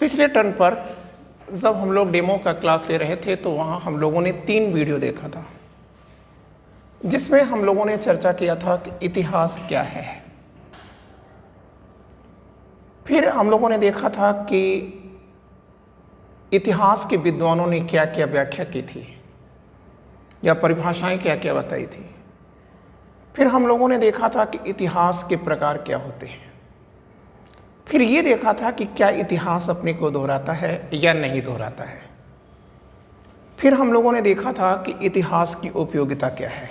पिछले टर्न पर जब हम लोग डेमो का क्लास ले रहे थे तो वहाँ हम लोगों ने 3 वीडियो देखा था, जिसमें हम लोगों ने चर्चा किया था कि इतिहास क्या है। फिर हम लोगों ने देखा था कि इतिहास के विद्वानों ने क्या क्या व्याख्या की थी या परिभाषाएं क्या क्या बताई थी। फिर हम लोगों ने देखा था कि इतिहास के प्रकार क्या होते हैं। फिर ये देखा था कि क्या इतिहास अपने को दोहराता है या नहीं दोहराता है। फिर हम लोगों ने देखा था कि इतिहास की उपयोगिता क्या है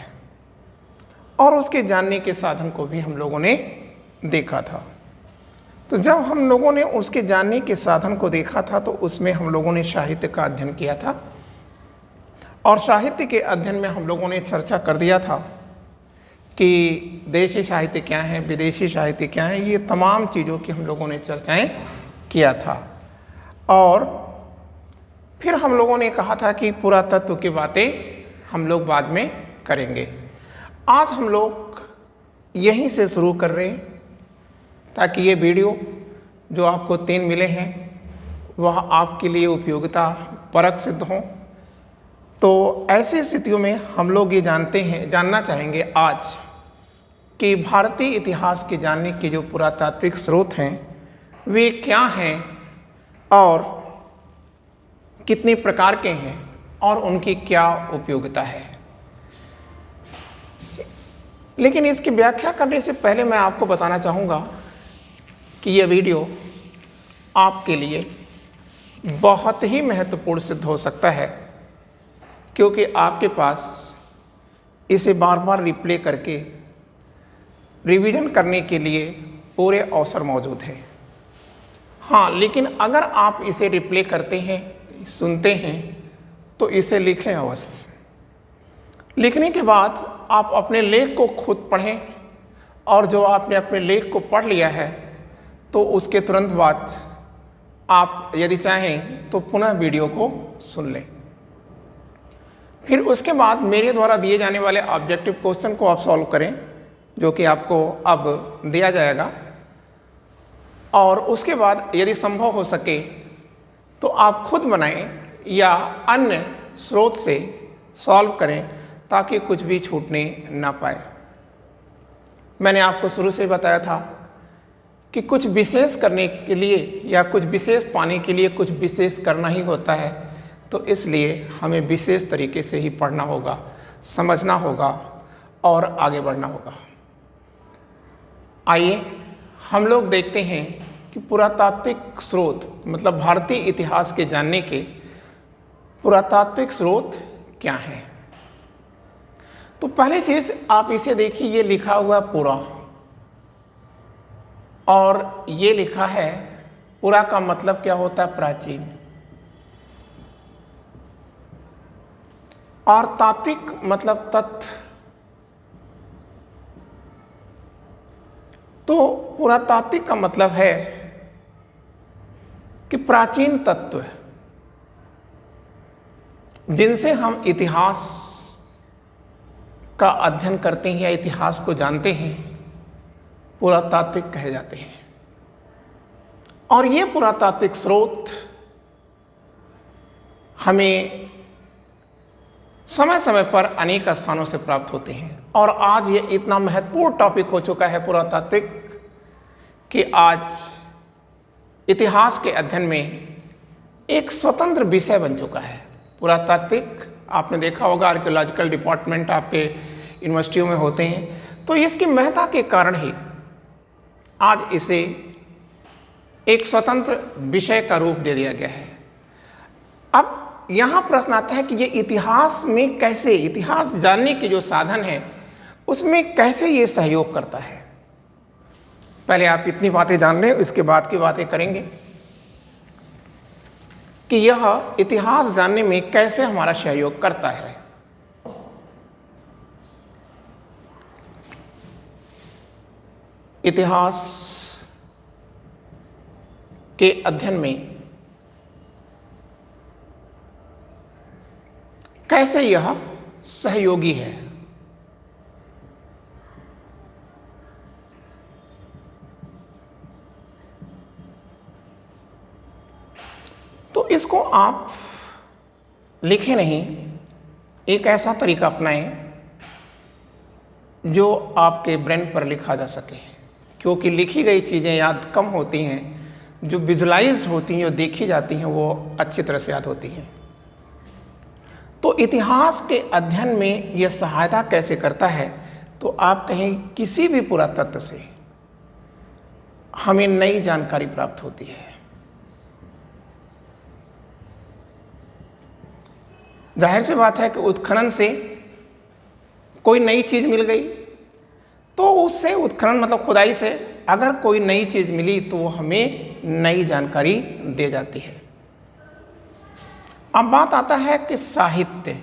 और उसके जानने के साधन को भी हम लोगों ने देखा था। तो जब हम लोगों ने उसके जानने के साधन को देखा था तो उसमें हम लोगों ने साहित्य का अध्ययन किया था और साहित्य के अध्ययन में हम लोगों ने चर्चा कर दिया था कि देशी साहित्य क्या है, विदेशी साहित्य क्या है, ये तमाम चीज़ों की हम लोगों ने चर्चाएं किया था। और फिर हम लोगों ने कहा था कि पुरातत्व की बातें हम लोग बाद में करेंगे। आज हम लोग यहीं से शुरू कर रहे हैं ताकि ये वीडियो जो आपको 3 मिले हैं वह आपके लिए उपयोगिता परक सिद्ध हों। तो ऐसी स्थितियों में हम लोग ये जानना चाहेंगे आज कि भारतीय इतिहास के जानने के जो पुरातात्विक स्रोत हैं वे क्या हैं और कितने प्रकार के हैं और उनकी क्या उपयोगिता है। लेकिन इसकी व्याख्या करने से पहले मैं आपको बताना चाहूँगा कि यह वीडियो आपके लिए बहुत ही महत्वपूर्ण सिद्ध हो सकता है, क्योंकि आपके पास इसे बार बार रिप्ले करके रिवीजन करने के लिए पूरे अवसर मौजूद है। हाँ, लेकिन अगर आप इसे रिप्ले करते हैं, सुनते हैं, तो इसे लिखें अवश्य। लिखने के बाद आप अपने लेख को खुद पढ़ें और जो आपने अपने लेख को पढ़ लिया है तो उसके तुरंत बाद आप यदि चाहें तो पुनः वीडियो को सुन लें। फिर उसके बाद मेरे द्वारा दिए जाने वाले ऑब्जेक्टिव क्वेश्चन को आप सॉल्व करें, जो कि आपको अब दिया जाएगा। और उसके बाद यदि संभव हो सके तो आप खुद बनाएं या अन्य स्रोत से सॉल्व करें ताकि कुछ भी छूटने ना पाए। मैंने आपको शुरू से बताया था कि कुछ विशेष करने के लिए या कुछ विशेष पाने के लिए कुछ विशेष करना ही होता है, तो इसलिए हमें विशेष तरीके से ही पढ़ना होगा, समझना होगा और आगे बढ़ना होगा। आइए हम लोग देखते हैं कि पुरातात्विक स्रोत मतलब भारतीय इतिहास के जानने के पुरातात्विक स्रोत क्या हैं। तो पहली चीज आप इसे देखिए, ये लिखा हुआ पुरा और ये लिखा है पुरा का मतलब क्या होता है, प्राचीन। और तात्विक मतलब तथ्य। तो पुरातात्विक का मतलब है कि प्राचीन तत्व जिनसे हम इतिहास का अध्ययन करते हैं या इतिहास को जानते हैं, पुरातात्विक कहे जाते हैं। और ये पुरातात्विक स्रोत हमें समय समय पर अनेक स्थानों से प्राप्त होते हैं। और आज ये इतना महत्वपूर्ण टॉपिक हो चुका है पुरातात्विक कि आज इतिहास के अध्ययन में एक स्वतंत्र विषय बन चुका है पुरातात्विक। आपने देखा होगा आर्कियोलॉजिकल डिपार्टमेंट आपके यूनिवर्सिटियों में होते हैं, तो इसकी महत्ता के कारण ही आज इसे एक स्वतंत्र विषय का रूप दे दिया गया है। अब यहाँ प्रश्न आता है कि ये इतिहास में कैसे, इतिहास जानने के जो साधन है उसमें कैसे ये सहयोग करता है। पहले आप इतनी बातें जान लें, इसके बाद की बातें करेंगे कि यह इतिहास जानने में कैसे हमारा सहयोग करता है। इतिहास के अध्ययन में कैसे यह सहयोगी है। तो इसको आप लिखे नहीं, एक ऐसा तरीका अपनाएं जो आपके ब्रेन पर लिखा जा सके, क्योंकि लिखी गई चीज़ें याद कम होती हैं, जो विजुलाइज होती हैं, जो देखी जाती हैं, वो अच्छी तरह से याद होती हैं। तो इतिहास के अध्ययन में यह सहायता कैसे करता है? तो आप कहीं किसी भी पुरातत्व से हमें नई जानकारी प्राप्त होती है। जाहिर सी बात है कि उत्खनन से कोई नई चीज मिल गई, तो उससे उत्खनन मतलब खुदाई से अगर कोई नई चीज मिली तो वो हमें नई जानकारी दे जाती है। अब बात आता है कि साहित्य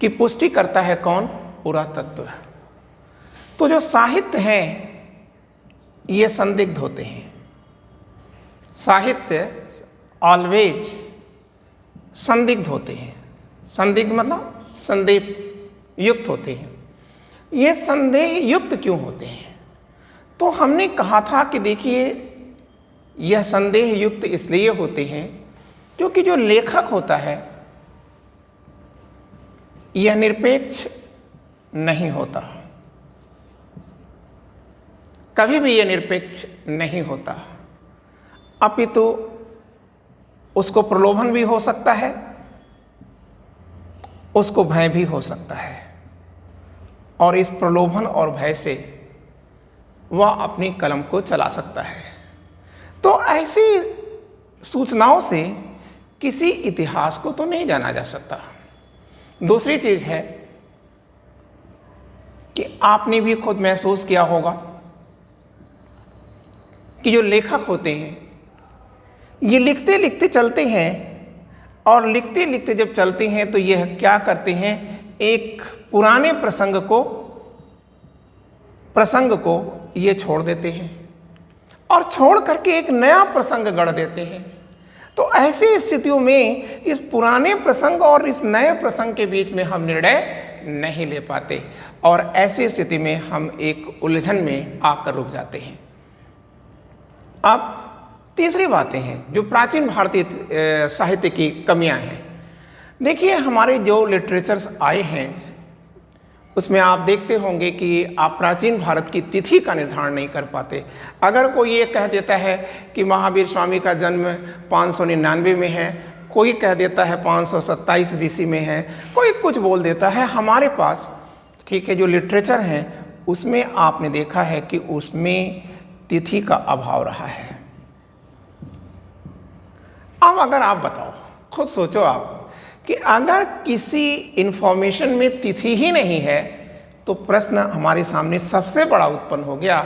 की पुष्टि करता है कौन? पुरातत्व। तो जो साहित्य हैं ये संदिग्ध होते हैं। साहित्य ऑलवेज संदिग्ध होते हैं। संदिग्ध मतलब संदेह युक्त होते हैं। ये संदेह युक्त क्यों होते हैं? तो हमने कहा था कि देखिए, यह संदेह युक्त इसलिए होते हैं क्योंकि जो लेखक होता है यह निरपेक्ष नहीं होता, कभी भी यह निरपेक्ष नहीं होता, अपितु उसको प्रलोभन भी हो सकता है, उसको भय भी हो सकता है, और इस प्रलोभन और भय से वह अपनी कलम को चला सकता है। तो ऐसी सूचनाओं से किसी इतिहास को तो नहीं जाना जा सकता। दूसरी चीज है कि आपने भी खुद महसूस किया होगा कि जो लेखक होते हैं ये लिखते लिखते चलते हैं, और लिखते लिखते जब चलते हैं तो यह क्या करते हैं, एक पुराने प्रसंग को ये छोड़ देते हैं और छोड़ करके एक नया प्रसंग गढ़ देते हैं। तो ऐसी स्थितियों में इस पुराने प्रसंग और इस नए प्रसंग के बीच में हम निर्णय नहीं ले पाते, और ऐसी स्थिति में हम एक उलझन में आकर रुक जाते हैं। अब तीसरी बातें हैं जो प्राचीन भारतीय साहित्य की कमियां हैं। देखिए, हमारे जो लिटरेचर्स आए हैं उसमें आप देखते होंगे कि आप प्राचीन भारत की तिथि का निर्धारण नहीं कर पाते। अगर कोई ये कह देता है कि महावीर स्वामी का जन्म 599 में है, कोई कह देता है 527 BC में है, कोई कुछ बोल देता है। हमारे पास ठीक है जो लिटरेचर हैं उसमें आपने देखा है कि उसमें तिथि का अभाव रहा है। अब अगर आप बताओ, खुद सोचो आप कि अगर किसी इंफॉर्मेशन में तिथि ही नहीं है तो प्रश्न हमारे सामने सबसे बड़ा उत्पन्न हो गया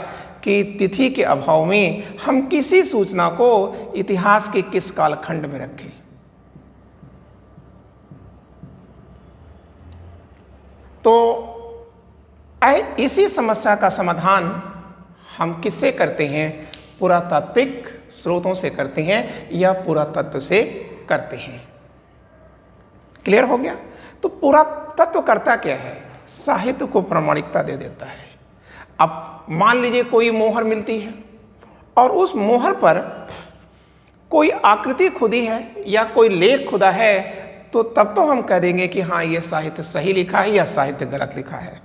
कि तिथि के अभाव में हम किसी सूचना को इतिहास के किस कालखंड में रखें। तो इसी समस्या का समाधान हम किससे करते हैं? पुरातात्विक स्रोतों से करते हैं या पुरातत्व से करते हैं। क्लियर हो गया? तो पुरातत्व करता क्या है? साहित्य को प्रामाणिकता दे देता है। अब मान लीजिए कोई मोहर मिलती है और उस मोहर पर कोई आकृति खुदी है या कोई लेख खुदा है, तो तब तो हम कह देंगे कि हाँ, ये साहित्य सही लिखा है या साहित्य गलत लिखा है।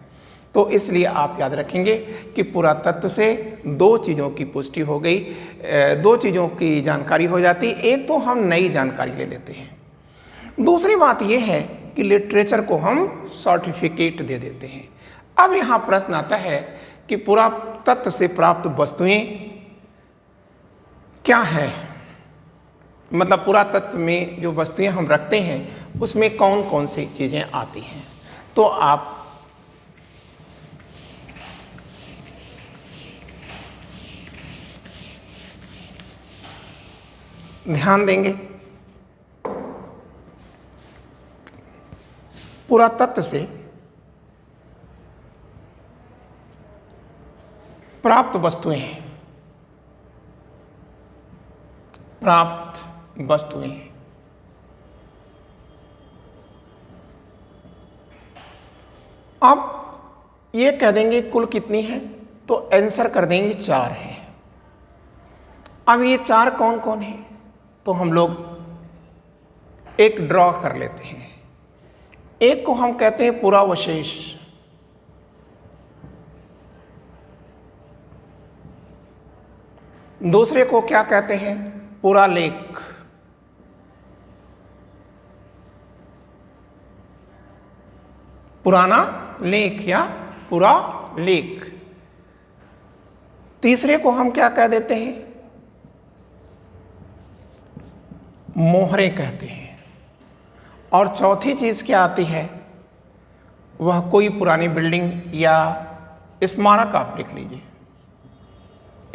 तो इसलिए आप याद रखेंगे कि पुरातत्व से दो चीज़ों की पुष्टि हो गई, दो चीज़ों की जानकारी हो जाती। एक तो हम नई जानकारी ले लेते हैं, दूसरी बात यह है कि लिटरेचर को हम सर्टिफिकेट दे देते हैं। अब यहाँ प्रश्न आता है कि पुरातत्व से प्राप्त वस्तुएं क्या है, मतलब पुरातत्व में जो वस्तुएं हम रखते हैं उसमें कौन कौन सी चीज़ें आती हैं। तो आप ध्यान देंगे, पुरातत्व से प्राप्त वस्तुएं आप ये कह देंगे कुल कितनी है, तो आंसर कर देंगे 4 है। अब ये चार कौन कौन है, तो हम लोग एक ड्रॉ कर लेते हैं। एक को हम कहते हैं पुरावशेष, दूसरे को क्या कहते हैं, पुरालेख, पुराना लेख या पुरालेख। तीसरे को हम क्या कह देते हैं, मोहरे कहते हैं। और चौथी चीज क्या आती है, वह कोई पुरानी बिल्डिंग या स्मारक आप लिख लीजिए,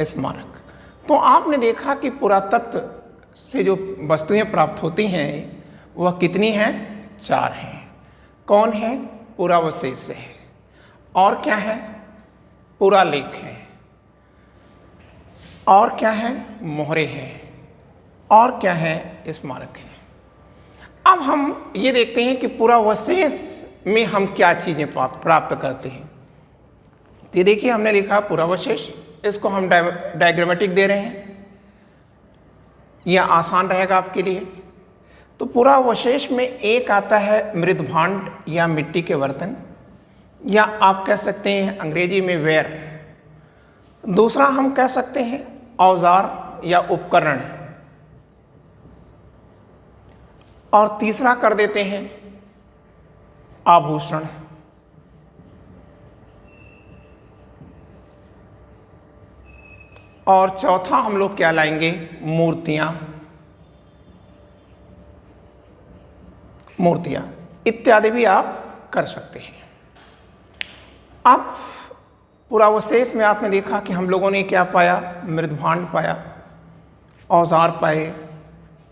स्मारक। तो आपने देखा कि पुरातत्व से जो वस्तुएं प्राप्त होती हैं वह कितनी हैं, चार हैं। कौन है, पुरावशेष है, और क्या है, पुरालेख है, और क्या है, मोहरे हैं, और क्या है, स्मारक है। अब हम ये देखते हैं कि पुरावशेष में हम क्या चीजें प्राप्त करते हैं। तो ये देखिए हमने लिखा पुरावशेष, इसको हम डायग्रामेटिक दे रहे हैं, यह आसान रहेगा आपके लिए। तो पुरावशेष में एक आता है मृदभांड या मिट्टी के बर्तन, या आप कह सकते हैं अंग्रेजी में वेयर। दूसरा हम कह सकते हैं औजार या उपकरण, और तीसरा कर देते हैं आभूषण। और चौथा हम लोग क्या लाएंगे, मूर्तियां इत्यादि भी आप कर सकते हैं। अब पुरावशेष में आपने देखा कि हम लोगों ने क्या पाया, मृदभांड पाया, औजार पाए,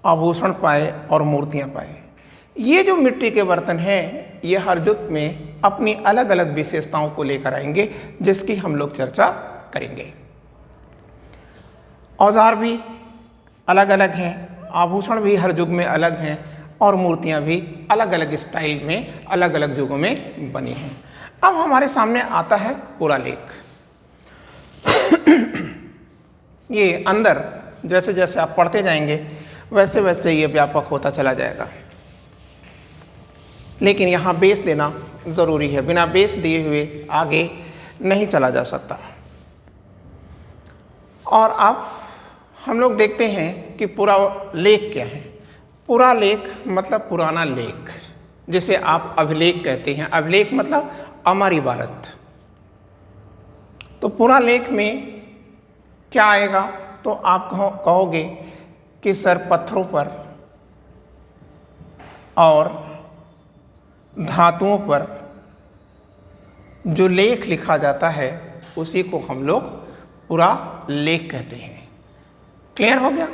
आभूषण पाए और मूर्तियां पाए। ये जो मिट्टी के बर्तन हैं ये हर युग में अपनी अलग अलग विशेषताओं को लेकर आएंगे, जिसकी हम लोग चर्चा करेंगे। औजार भी अलग अलग हैं, आभूषण भी हर युग में अलग हैं, और मूर्तियां भी अलग अलग स्टाइल में अलग अलग युगों में बनी हैं। अब हमारे सामने आता है पुरालेख। ये अंदर जैसे जैसे आप पढ़ते जाएंगे वैसे वैसे ये व्यापक होता चला जाएगा, लेकिन यहाँ बेस देना ज़रूरी है, बिना बेस दिए हुए आगे नहीं चला जा सकता। और अब हम लोग देखते हैं कि पुरालेख क्या है। पुरालेख मतलब पुराना लेख, जिसे आप अभिलेख कहते हैं। अभिलेख मतलब अमर इबारत। तो पुरालेख में क्या आएगा, तो आप कहोगे कि सर पत्थरों पर और धातुओं पर जो लेख लिखा जाता है उसी को हम लोग पुरालेख कहते हैं। क्लियर हो गया।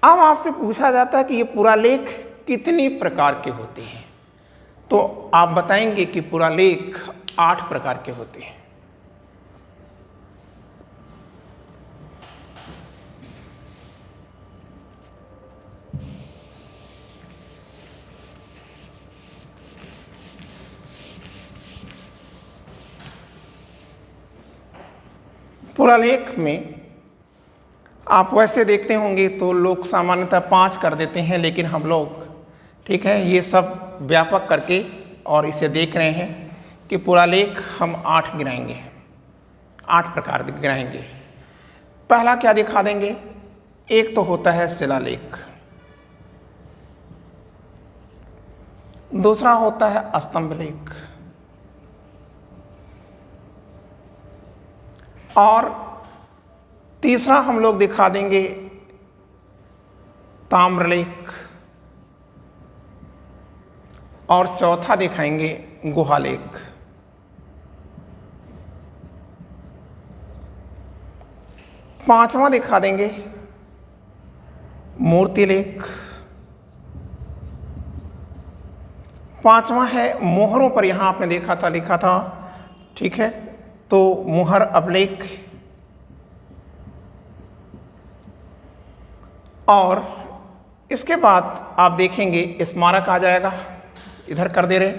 अब आपसे पूछा जाता है कि ये पुरालेख कितनी प्रकार के होते हैं, तो आप बताएंगे कि पुरालेख 8 प्रकार के होते हैं। पुरालेख में आप वैसे देखते होंगे तो लोग सामान्यतः 5 कर देते हैं, लेकिन हम लोग ठीक है ये सब व्यापक करके और इसे देख रहे हैं कि पुरालेख हम 8 गिनाएंगे, 8 प्रकार गिनाएंगे। पहला क्या दिखा देंगे, एक तो होता है शिलालेख, दूसरा होता है स्तंभ लेख, और तीसरा हम लोग दिखा देंगे ताम्रलेख, और चौथा दिखाएंगे गुहालेख। पांचवा दिखा देंगे मूर्तिलेख। पांचवा है मोहरों पर, यहां आपने देखा था लिखा था, ठीक है, तो मोहर अभिलेख। और इसके बाद आप देखेंगे स्मारक आ जाएगा, इधर कर दे रहे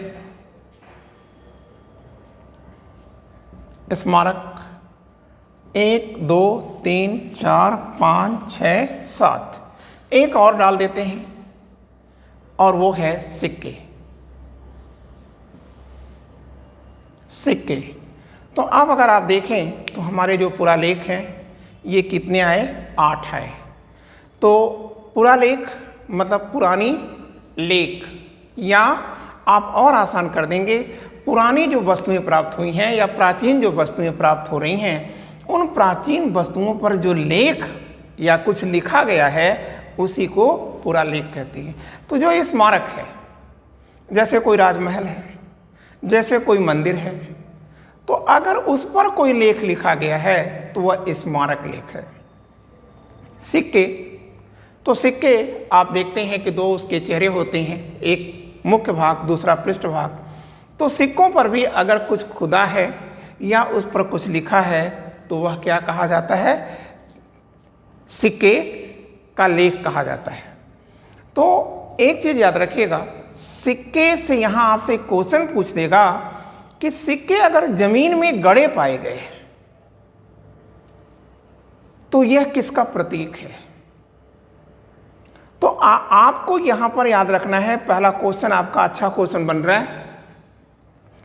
स्मारक, 1 2 3 4 5 6 7, एक और डाल देते हैं और वो है सिक्के। सिक्के तो अब अगर आप देखें तो हमारे जो पुरालेख हैं ये कितने आए, 8 आए। तो पुरालेख मतलब पुरानी लेख, या आप और आसान कर देंगे, पुरानी जो वस्तुएं प्राप्त हुई हैं या प्राचीन जो वस्तुएं प्राप्त हो रही हैं, उन प्राचीन वस्तुओं पर जो लेख या कुछ लिखा गया है उसी को पुरालेख कहते हैं। तो जो स्मारक है, जैसे कोई राजमहल है, जैसे कोई मंदिर है, तो अगर उस पर कोई लेख लिखा गया है तो वह स्मारक लेख है। सिक्के, तो सिक्के आप देखते हैं कि 2 उसके चेहरे होते हैं, एक मुख्य भाग दूसरा पृष्ठ भाग। तो सिक्कों पर भी अगर कुछ खुदा है या उस पर कुछ लिखा है तो वह क्या कहा जाता है, सिक्के का लेख कहा जाता है। तो एक चीज याद रखिएगा, सिक्के से यहां आपसे क्वेश्चन पूछ देगा कि सिक्के अगर जमीन में गड़े पाए गए तो यह किसका प्रतीक है। तो आपको यहां पर याद रखना है, पहला क्वेश्चन आपका अच्छा क्वेश्चन बन रहा है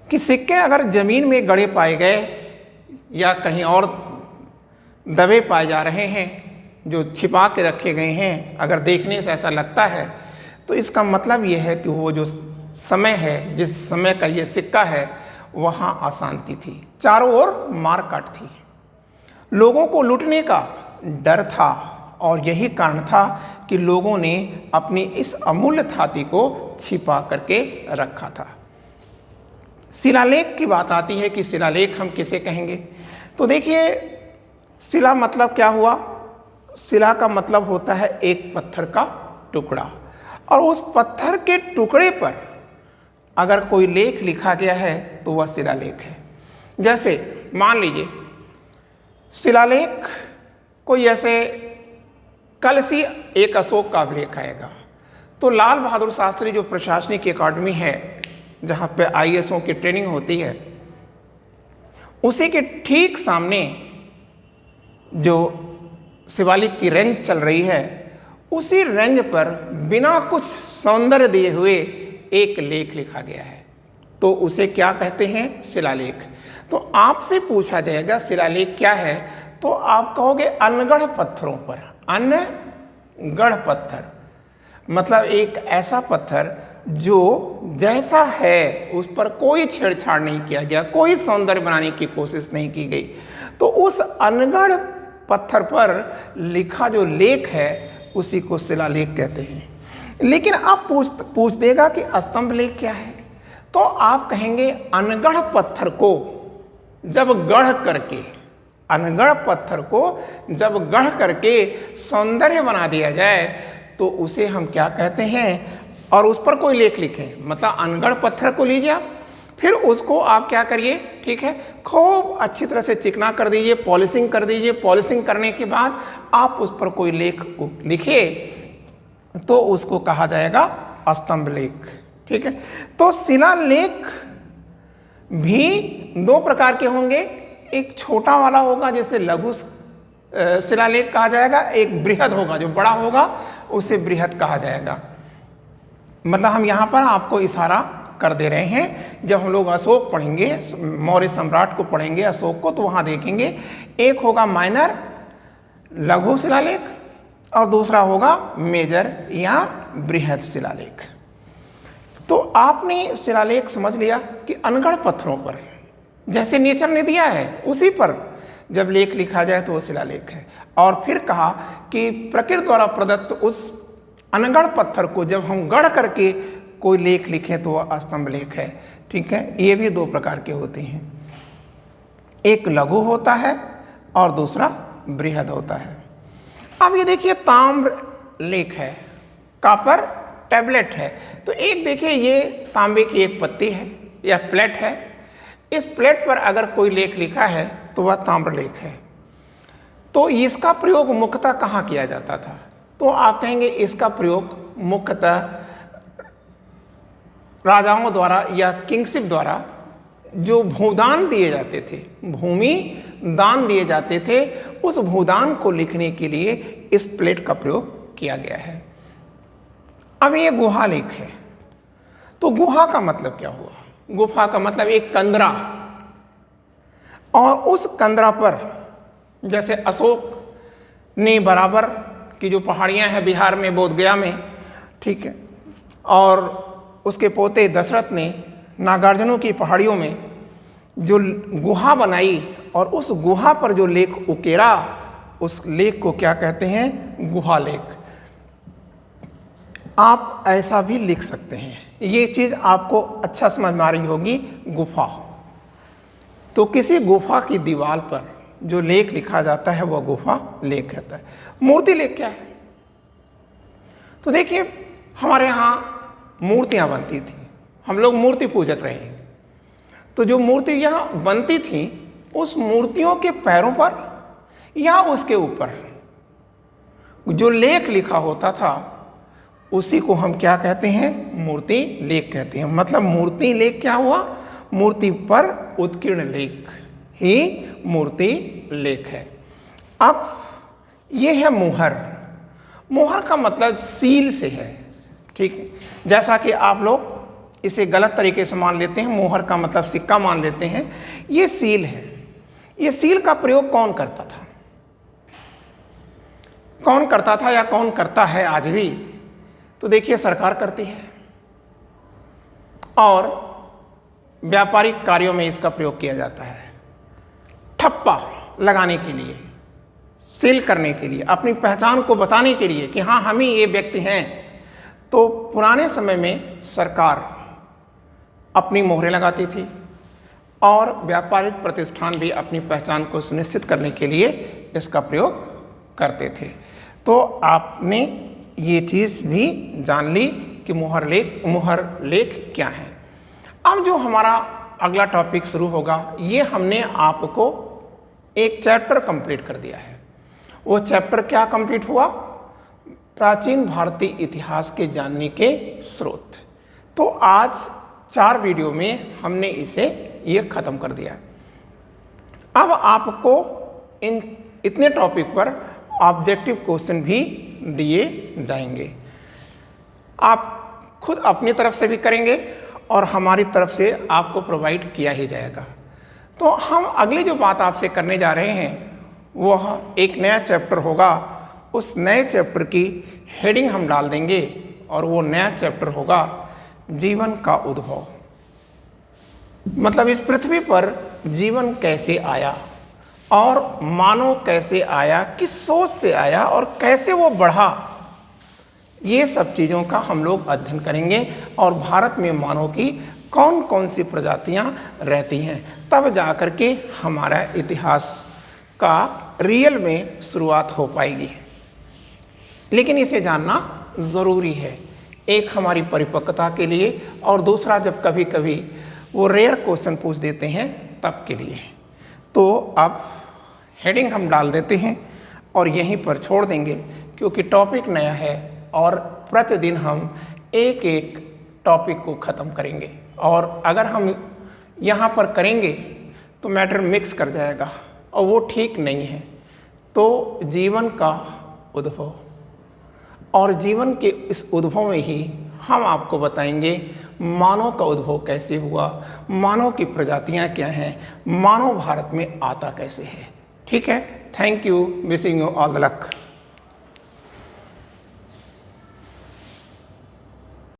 कि सिक्के अगर जमीन में गड़े पाए गए या कहीं और दबे पाए जा रहे हैं, जो छिपा के रखे गए हैं, अगर देखने से ऐसा लगता है तो इसका मतलब यह है कि वो जो समय है, जिस समय का ये सिक्का है, वहाँ अशांति थी, चारों ओर मारकाट थी, लोगों को लूटने का डर था और यही कारण था कि लोगों ने अपनी इस अमूल्य धातु को छिपा करके रखा था। शिलालेख की बात आती है कि शिलालेख हम किसे कहेंगे। तो देखिए, शिला मतलब क्या हुआ, शिला का मतलब होता है एक पत्थर का टुकड़ा, और उस पत्थर के टुकड़े पर अगर कोई लेख लिखा गया है तो वह शिलालेख है। जैसे मान लीजिए शिलालेख कोई ऐसे कल सी एक अशोक का लेख आएगा, तो लाल बहादुर शास्त्री जो प्रशासनिक अकादमी है जहाँ पे आईएएसओ की ट्रेनिंग होती है, उसी के ठीक सामने जो शिवालिक की रेंज चल रही है, उसी रेंज पर बिना कुछ सौंदर्य दिए हुए एक लेख लिखा गया है, तो उसे क्या कहते हैं, शिलालेख। तो आपसे पूछा जाएगा शिलालेख क्या है, तो आप कहोगे अनगढ़ पत्थरों पर। अनगढ़ पत्थर मतलब एक ऐसा पत्थर जो जैसा है उस पर कोई छेड़छाड़ नहीं किया गया, कोई सौंदर्य बनाने की कोशिश नहीं की गई, तो उस अनगढ़ पत्थर पर लिखा जो लेख है उसी को शिलालेख कहते हैं। लेकिन अब पूछ देगा कि स्तंभ लेख क्या है, तो आप कहेंगे अनगढ़ पत्थर को जब गढ़ करके, अनगढ़ पत्थर को जब गढ़ करके सौंदर्य बना दिया जाए तो उसे हम क्या कहते हैं, और उस पर कोई लेख लिखें, मतलब अनगढ़ पत्थर को लीजिए आप, फिर उसको आप क्या करिए, ठीक है, खूब अच्छी तरह से चिकना कर दीजिए, पॉलिशिंग कर दीजिए। पॉलिशिंग करने के बाद आप उस पर कोई लेख लिखिए तो उसको कहा जाएगा स्तंभ लेख, ठीक है। तो शिलालेख भी 2 प्रकार के होंगे, एक छोटा वाला होगा जिसे लघु शिलालेख कहा जाएगा, एक बृहद होगा जो बड़ा होगा उसे बृहद कहा जाएगा। मतलब हम यहाँ पर आपको इशारा कर दे रहे हैं, जब हम लोग अशोक पढ़ेंगे, मौर्य सम्राट को पढ़ेंगे अशोक को, तो वहाँ देखेंगे एक होगा माइनर लघु शिलालेख और दूसरा होगा मेजर या बृहद शिलालेख। तो आपने शिलालेख समझ लिया कि अनगढ़ पत्थरों पर जैसे नेचर ने दिया है उसी पर जब लेख लिखा जाए तो वो शिलालेख है। और फिर कहा कि प्रकृति द्वारा प्रदत्त उस अनगढ़ पत्थर को जब हम गढ़ करके कोई लेख लिखें तो वह स्तंभ लेख है, ठीक है। ये भी 2 प्रकार के होते हैं, एक लघु होता है और दूसरा बृहद होता है। अब ये देखिए ताम्र लेख है, कॉपर टैबलेट है, तो एक देखिए ये तांबे की एक पत्ती है या प्लेट है, इस प्लेट पर अगर कोई लेख लिखा है तो वह ताम्र लेख है। तो इसका प्रयोग मुख्यतः कहाँ किया जाता था, तो आप कहेंगे इसका प्रयोग मुख्यतः राजाओं द्वारा या किंगशिप द्वारा जो भूदान दिए जाते थे, भूमि दान दिए जाते थे, उस भूदान को लिखने के लिए इस प्लेट का प्रयोग किया गया है। अब ये गुहा लेख है, तो गुहा का मतलब क्या हुआ? गुफा का मतलब एक कंदरा, और उस कंदरा पर जैसे अशोक ने बराबर की जो पहाड़ियां हैं बिहार में, बोधगया में, ठीक है, और उसके पोते दशरथ ने नागार्जुनों की पहाड़ियों में जो गुहा बनाई और उस गुहा पर जो लेख उकेरा, उस लेख को क्या कहते हैं? गुहा लेख। आप ऐसा भी लिख सकते हैं, ये चीज़ आपको अच्छा समझ में आ रही होगी। गुफा, तो किसी गुफा की दीवार पर जो लेख लिखा जाता है वह गुफा लेख कहता है। मूर्ति लेख क्या है? तो देखिए, हमारे यहाँ मूर्तियाँ बनती थी, हम लोग मूर्ति पूजक रहे हैं, तो जो मूर्ति यहाँ बनती थी उस मूर्तियों के पैरों पर या उसके ऊपर जो लेख लिखा होता था उसी को हम क्या कहते हैं? मूर्ति लेख कहते हैं। मतलब मूर्ति लेख क्या हुआ? मूर्ति पर उत्कीर्ण लेख ही मूर्ति लेख है। अब ये है मुहर। मुहर का मतलब सील से है, ठीक है। जैसा कि आप लोग इसे गलत तरीके से मान लेते हैं, मुहर का मतलब सिक्का मान लेते हैं, ये सील है। ये सील का प्रयोग कौन करता था? कौन करता था या कौन करता है आज भी? तो देखिए, सरकार करती है, और व्यापारिक कार्यों में इसका प्रयोग किया जाता है। ठप्पा लगाने के लिए, सील करने के लिए, अपनी पहचान को बताने के लिए कि हाँ हम ही ये व्यक्ति हैं। तो पुराने समय में सरकार अपनी मोहरें लगाती थी और व्यापारिक प्रतिष्ठान भी अपनी पहचान को सुनिश्चित करने के लिए इसका प्रयोग करते थे। तो आपने ये चीज़ भी जान ली कि मुहर लेख क्या है। अब जो हमारा अगला टॉपिक शुरू होगा, ये हमने आपको एक चैप्टर कंप्लीट कर दिया है। वो चैप्टर क्या कंप्लीट हुआ? प्राचीन भारतीय इतिहास के जानने के स्रोत। तो आज 4 वीडियो में हमने इसे ये ख़त्म कर दिया। अब आपको इतने टॉपिक पर ऑब्जेक्टिव क्वेश्चन भी दिए जाएंगे। आप खुद अपनी तरफ से भी करेंगे और हमारी तरफ से आपको प्रोवाइड किया ही जाएगा। तो हम अगली जो बात आपसे करने जा रहे हैं वह एक नया चैप्टर होगा। उस नए चैप्टर की हेडिंग हम डाल देंगे और वो नया चैप्टर होगा जीवन का उद्भव। मतलब इस पृथ्वी पर जीवन कैसे आया और मानव कैसे आया, किस सोच से आया और कैसे वो बढ़ा, ये सब चीज़ों का हम लोग अध्ययन करेंगे। और भारत में मानव की कौन कौन सी प्रजातियां रहती हैं, तब जाकर के हमारा इतिहास का रियल में शुरुआत हो पाएगी। लेकिन इसे जानना ज़रूरी है, एक हमारी परिपक्वता के लिए, और दूसरा जब कभी कभी वो रेयर क्वेश्चन पूछ देते हैं तब के लिए। तो अब हेडिंग हम डाल देते हैं और यहीं पर छोड़ देंगे, क्योंकि टॉपिक नया है और प्रतिदिन हम एक एक टॉपिक को ख़त्म करेंगे। और अगर हम यहाँ पर करेंगे तो मैटर मिक्स कर जाएगा और वो ठीक नहीं है। तो जीवन का उद्भव, और जीवन के इस उद्भव में ही हम आपको बताएंगे मानव का उद्भव कैसे हुआ, मानव की प्रजातियां क्या हैं, मानव भारत में आता कैसे है। ठीक है, thank you, wishing you all the luck.